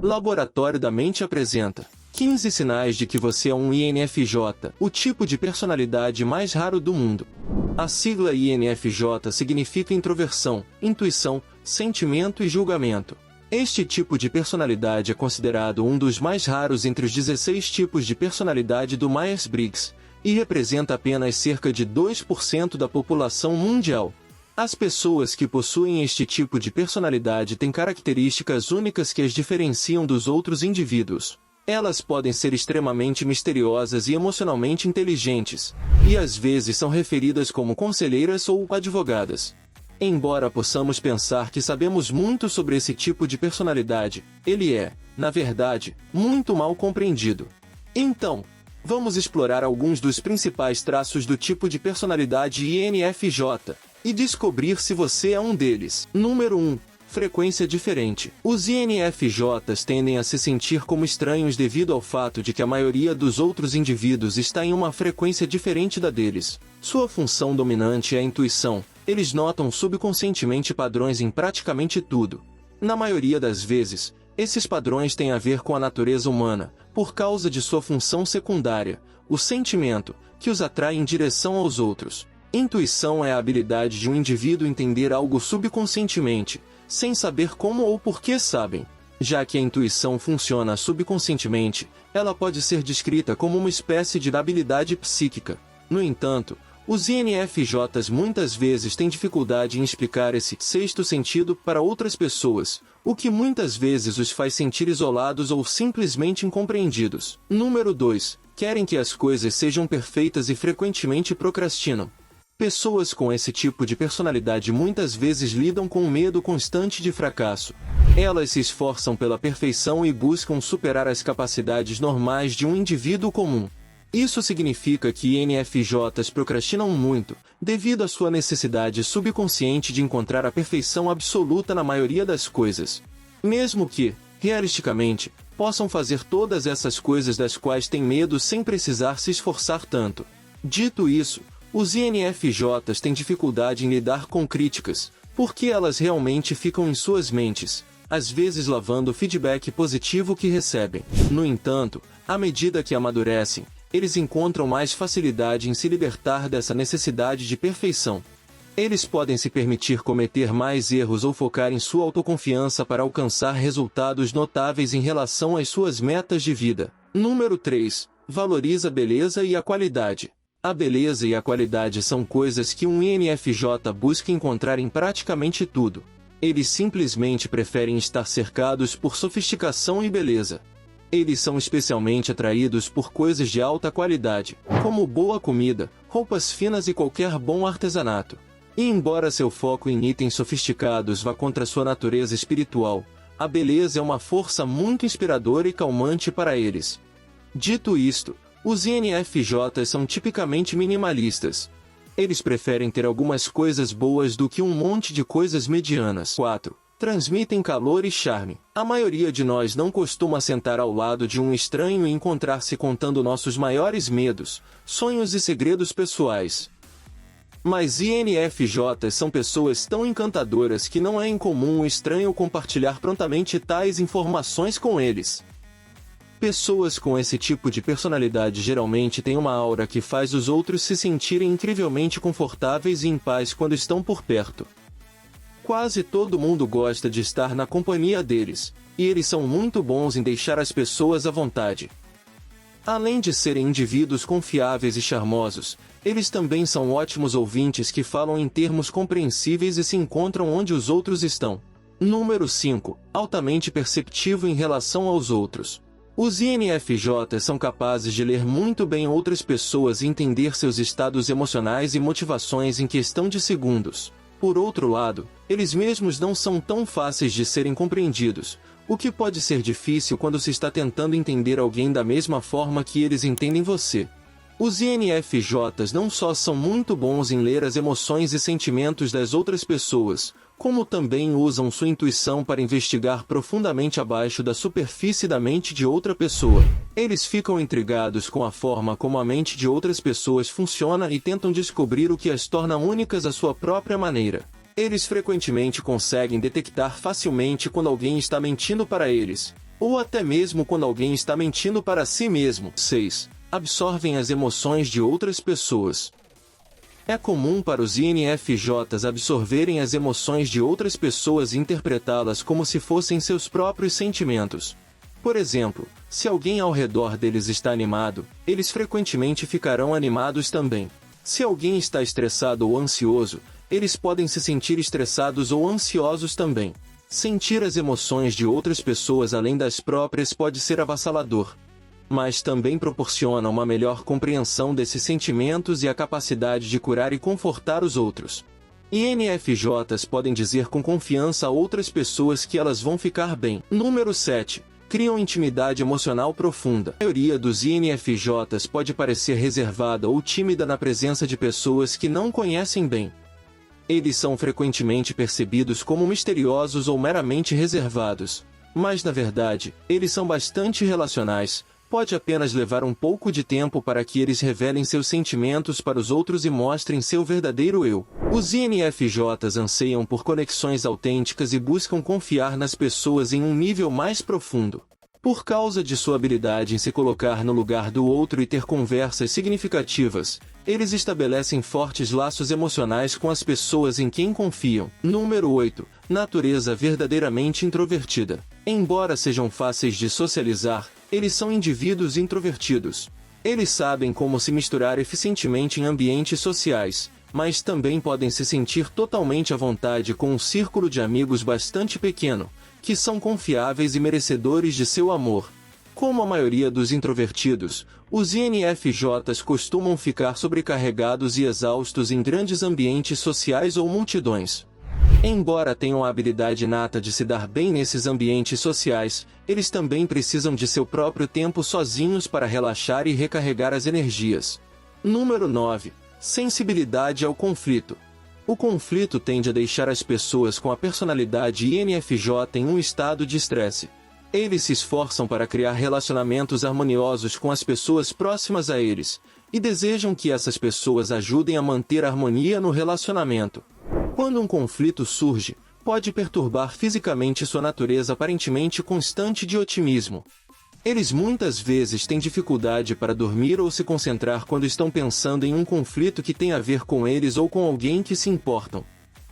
Laboratório da Mente apresenta 15 sinais de que você é um INFJ, o tipo de personalidade mais raro do mundo. A sigla INFJ significa introversão, intuição, sentimento e julgamento. Este tipo de personalidade é considerado um dos mais raros entre os 16 tipos de personalidade do Myers-Briggs, e representa apenas cerca de 2% da população mundial. As pessoas que possuem este tipo de personalidade têm características únicas que as diferenciam dos outros indivíduos. Elas podem ser extremamente misteriosas e emocionalmente inteligentes, e às vezes são referidas como conselheiras ou advogadas. Embora possamos pensar que sabemos muito sobre esse tipo de personalidade, ele é, na verdade, muito mal compreendido. Então, vamos explorar alguns dos principais traços do tipo de personalidade INFJ e descobrir se você é um deles. Número 1. Frequência diferente. Os INFJs tendem a se sentir como estranhos devido ao fato de que a maioria dos outros indivíduos está em uma frequência diferente da deles. Sua função dominante é a intuição. Eles notam subconscientemente padrões em praticamente tudo. Na maioria das vezes, esses padrões têm a ver com a natureza humana, por causa de sua função secundária, o sentimento, que os atrai em direção aos outros. Intuição é a habilidade de um indivíduo entender algo subconscientemente, sem saber como ou por que sabem. Já que a intuição funciona subconscientemente, ela pode ser descrita como uma espécie de habilidade psíquica. No entanto, os INFJs muitas vezes têm dificuldade em explicar esse sexto sentido para outras pessoas, o que muitas vezes os faz sentir isolados ou simplesmente incompreendidos. Número 2. Querem que as coisas sejam perfeitas e frequentemente procrastinam. Pessoas com esse tipo de personalidade muitas vezes lidam com um medo constante de fracasso. Elas se esforçam pela perfeição e buscam superar as capacidades normais de um indivíduo comum. Isso significa que INFJs procrastinam muito, devido à sua necessidade subconsciente de encontrar a perfeição absoluta na maioria das coisas. Mesmo que, realisticamente, possam fazer todas essas coisas das quais têm medo sem precisar se esforçar tanto. Dito isso, os INFJs têm dificuldade em lidar com críticas, porque elas realmente ficam em suas mentes, às vezes lavando o feedback positivo que recebem. No entanto, à medida que amadurecem, eles encontram mais facilidade em se libertar dessa necessidade de perfeição. Eles podem se permitir cometer mais erros ou focar em sua autoconfiança para alcançar resultados notáveis em relação às suas metas de vida. Número 3. Valoriza a beleza e a qualidade. A beleza e a qualidade são coisas que um INFJ busca encontrar em praticamente tudo. Eles simplesmente preferem estar cercados por sofisticação e beleza. Eles são especialmente atraídos por coisas de alta qualidade, como boa comida, roupas finas e qualquer bom artesanato. E embora seu foco em itens sofisticados vá contra sua natureza espiritual, a beleza é uma força muito inspiradora e calmante para eles. Dito isto, os INFJs são tipicamente minimalistas. Eles preferem ter algumas coisas boas do que um monte de coisas medianas. 4. Transmitem calor e charme. A maioria de nós não costuma sentar ao lado de um estranho e encontrar-se contando nossos maiores medos, sonhos e segredos pessoais. Mas INFJs são pessoas tão encantadoras que não é incomum o estranho compartilhar prontamente tais informações com eles. Pessoas com esse tipo de personalidade geralmente têm uma aura que faz os outros se sentirem incrivelmente confortáveis e em paz quando estão por perto. Quase todo mundo gosta de estar na companhia deles, e eles são muito bons em deixar as pessoas à vontade. Além de serem indivíduos confiáveis e charmosos, eles também são ótimos ouvintes que falam em termos compreensíveis e se encontram onde os outros estão. Número 5. Altamente perceptivo em relação aos outros. Os INFJs são capazes de ler muito bem outras pessoas e entender seus estados emocionais e motivações em questão de segundos. Por outro lado, eles mesmos não são tão fáceis de serem compreendidos, o que pode ser difícil quando se está tentando entender alguém da mesma forma que eles entendem você. Os INFJs não só são muito bons em ler as emoções e sentimentos das outras pessoas, como também usam sua intuição para investigar profundamente abaixo da superfície da mente de outra pessoa. Eles ficam intrigados com a forma como a mente de outras pessoas funciona e tentam descobrir o que as torna únicas à sua própria maneira. Eles frequentemente conseguem detectar facilmente quando alguém está mentindo para eles, ou até mesmo quando alguém está mentindo para si mesmo. 6. Absorvem as emoções de outras pessoas. É comum para os INFJs absorverem as emoções de outras pessoas e interpretá-las como se fossem seus próprios sentimentos. Por exemplo, se alguém ao redor deles está animado, eles frequentemente ficarão animados também. Se alguém está estressado ou ansioso, eles podem se sentir estressados ou ansiosos também. Sentir as emoções de outras pessoas além das próprias pode ser avassalador, mas também proporciona uma melhor compreensão desses sentimentos e a capacidade de curar e confortar os outros. INFJs podem dizer com confiança a outras pessoas que elas vão ficar bem. Número 7. Criam intimidade emocional profunda. A maioria dos INFJs pode parecer reservada ou tímida na presença de pessoas que não conhecem bem. Eles são frequentemente percebidos como misteriosos ou meramente reservados, mas na verdade, eles são bastante relacionais. Pode apenas levar um pouco de tempo para que eles revelem seus sentimentos para os outros e mostrem seu verdadeiro eu. Os INFJs anseiam por conexões autênticas e buscam confiar nas pessoas em um nível mais profundo. Por causa de sua habilidade em se colocar no lugar do outro e ter conversas significativas, eles estabelecem fortes laços emocionais com as pessoas em quem confiam. Número 8. Natureza verdadeiramente introvertida. Embora sejam fáceis de socializar, eles são indivíduos introvertidos. Eles sabem como se misturar eficientemente em ambientes sociais, mas também podem se sentir totalmente à vontade com um círculo de amigos bastante pequeno, que são confiáveis e merecedores de seu amor. Como a maioria dos introvertidos, os INFJs costumam ficar sobrecarregados e exaustos em grandes ambientes sociais ou multidões. Embora tenham a habilidade inata de se dar bem nesses ambientes sociais, eles também precisam de seu próprio tempo sozinhos para relaxar e recarregar as energias. Número 9. Sensibilidade ao conflito. O conflito tende a deixar as pessoas com a personalidade INFJ em um estado de estresse. Eles se esforçam para criar relacionamentos harmoniosos com as pessoas próximas a eles, e desejam que essas pessoas ajudem a manter a harmonia no relacionamento. Quando um conflito surge, pode perturbar fisicamente sua natureza aparentemente constante de otimismo. Eles muitas vezes têm dificuldade para dormir ou se concentrar quando estão pensando em um conflito que tem a ver com eles ou com alguém que se importam.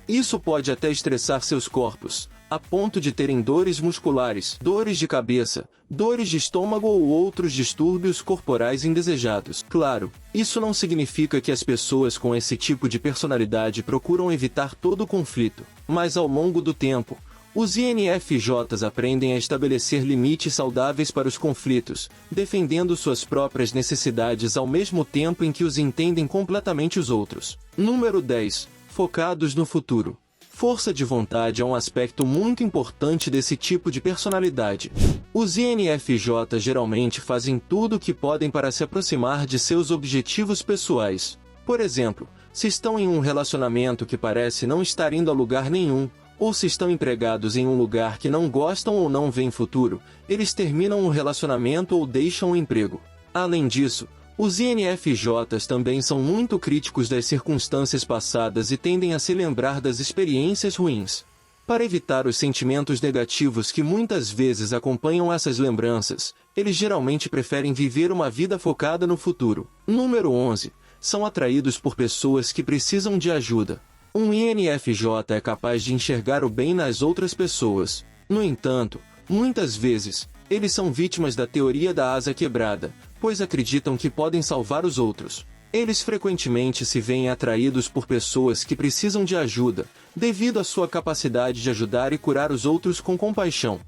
Isso pode até estressar seus corpos, a ponto de terem dores musculares, dores de cabeça, dores de estômago ou outros distúrbios corporais indesejados. Claro, isso não significa que as pessoas com esse tipo de personalidade procuram evitar todo o conflito, mas ao longo do tempo, os INFJs aprendem a estabelecer limites saudáveis para os conflitos, defendendo suas próprias necessidades ao mesmo tempo em que os entendem completamente os outros. Número 10. Focados no futuro. Força de vontade é um aspecto muito importante desse tipo de personalidade. Os INFJs geralmente fazem tudo o que podem para se aproximar de seus objetivos pessoais. Por exemplo, se estão em um relacionamento que parece não estar indo a lugar nenhum, ou se estão empregados em um lugar que não gostam ou não veem futuro, eles terminam o relacionamento ou deixam o emprego. Além disso, os INFJs também são muito críticos das circunstâncias passadas e tendem a se lembrar das experiências ruins. Para evitar os sentimentos negativos que muitas vezes acompanham essas lembranças, eles geralmente preferem viver uma vida focada no futuro. Número 11. São atraídos por pessoas que precisam de ajuda. Um INFJ é capaz de enxergar o bem nas outras pessoas. No entanto, muitas vezes, eles são vítimas da teoria da asa quebrada, pois acreditam que podem salvar os outros. Eles frequentemente se veem atraídos por pessoas que precisam de ajuda, devido à sua capacidade de ajudar e curar os outros com compaixão.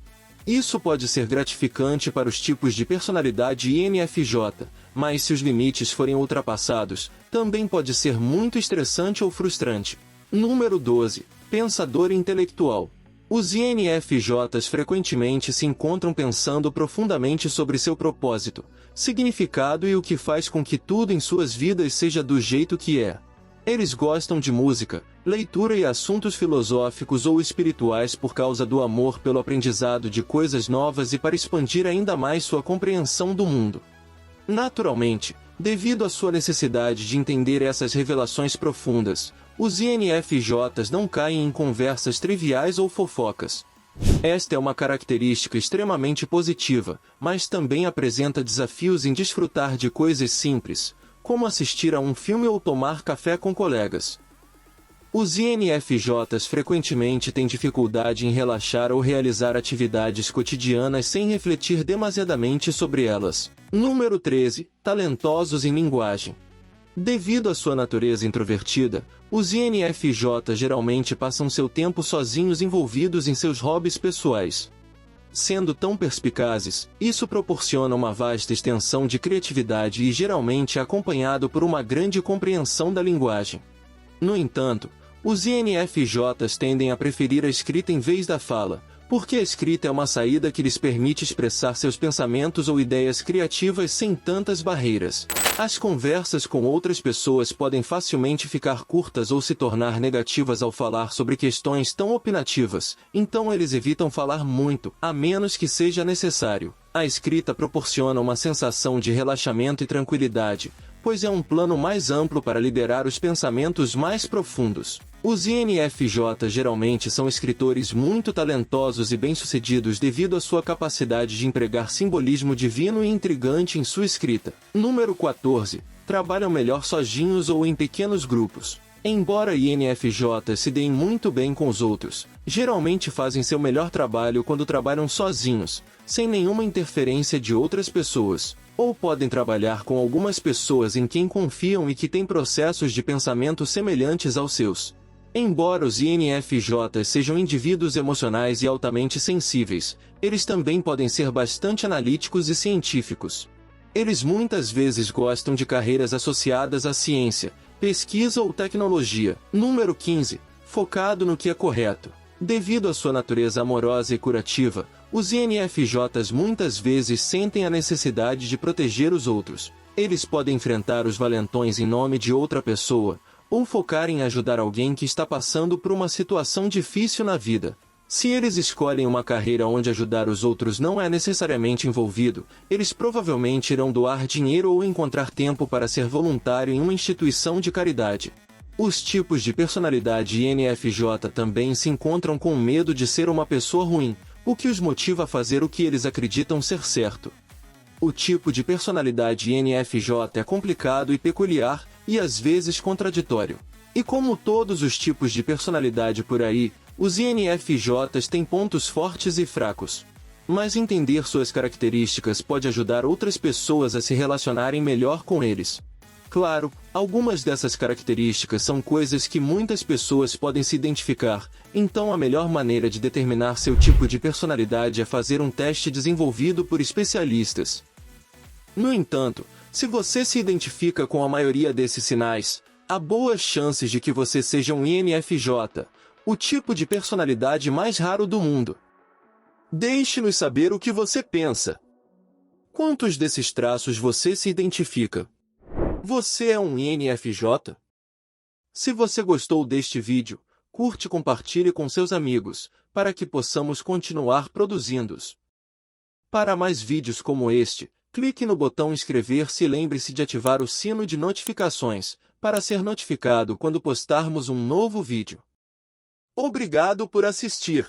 Isso pode ser gratificante para os tipos de personalidade INFJ, mas se os limites forem ultrapassados, também pode ser muito estressante ou frustrante. Número 12. Pensador intelectual. Os INFJs frequentemente se encontram pensando profundamente sobre seu propósito, significado e o que faz com que tudo em suas vidas seja do jeito que é. Eles gostam de música, leitura e assuntos filosóficos ou espirituais por causa do amor pelo aprendizado de coisas novas e para expandir ainda mais sua compreensão do mundo. Naturalmente, devido à sua necessidade de entender essas revelações profundas, os INFJs não caem em conversas triviais ou fofocas. Esta é uma característica extremamente positiva, mas também apresenta desafios em desfrutar de coisas simples, como assistir a um filme ou tomar café com colegas. Os INFJs frequentemente têm dificuldade em relaxar ou realizar atividades cotidianas sem refletir demasiadamente sobre elas. Número 13. Talentosos em linguagem. Devido à sua natureza introvertida, os INFJ geralmente passam seu tempo sozinhos envolvidos em seus hobbies pessoais. Sendo tão perspicazes, isso proporciona uma vasta extensão de criatividade e geralmente é acompanhado por uma grande compreensão da linguagem. No entanto, os INFJs tendem a preferir a escrita em vez da fala, porque a escrita é uma saída que lhes permite expressar seus pensamentos ou ideias criativas sem tantas barreiras. As conversas com outras pessoas podem facilmente ficar curtas ou se tornar negativas ao falar sobre questões tão opinativas, então eles evitam falar muito, a menos que seja necessário. A escrita proporciona uma sensação de relaxamento e tranquilidade, pois é um plano mais amplo para liberar os pensamentos mais profundos. Os INFJ geralmente são escritores muito talentosos e bem-sucedidos devido à sua capacidade de empregar simbolismo divino e intrigante em sua escrita. Número 14. Trabalham melhor sozinhos ou em pequenos grupos. Embora INFJ se deem muito bem com os outros, geralmente fazem seu melhor trabalho quando trabalham sozinhos, sem nenhuma interferência de outras pessoas, ou podem trabalhar com algumas pessoas em quem confiam e que têm processos de pensamento semelhantes aos seus. Embora os INFJs sejam indivíduos emocionais e altamente sensíveis, eles também podem ser bastante analíticos e científicos. Eles muitas vezes gostam de carreiras associadas à ciência, pesquisa ou tecnologia. Número 15. Focado no que é correto. Devido à sua natureza amorosa e curativa, os INFJs muitas vezes sentem a necessidade de proteger os outros. Eles podem enfrentar os valentões em nome de outra pessoa, ou focar em ajudar alguém que está passando por uma situação difícil na vida. Se eles escolhem uma carreira onde ajudar os outros não é necessariamente envolvido, eles provavelmente irão doar dinheiro ou encontrar tempo para ser voluntário em uma instituição de caridade. Os tipos de personalidade INFJ também se encontram com medo de ser uma pessoa ruim, o que os motiva a fazer o que eles acreditam ser certo. O tipo de personalidade INFJ é complicado e peculiar, e às vezes contraditório. E como todos os tipos de personalidade por aí, os INFJs têm pontos fortes e fracos. Mas entender suas características pode ajudar outras pessoas a se relacionarem melhor com eles. Claro, algumas dessas características são coisas que muitas pessoas podem se identificar, então a melhor maneira de determinar seu tipo de personalidade é fazer um teste desenvolvido por especialistas. No entanto, se você se identifica com a maioria desses sinais, há boas chances de que você seja um INFJ, o tipo de personalidade mais raro do mundo. Deixe-nos saber o que você pensa. Quantos desses traços você se identifica? Você é um INFJ? Se você gostou deste vídeo, curte e compartilhe com seus amigos, para que possamos continuar produzindo-os. Para mais vídeos como este, clique no botão inscrever-se e lembre-se de ativar o sino de notificações, para ser notificado quando postarmos um novo vídeo. Obrigado por assistir!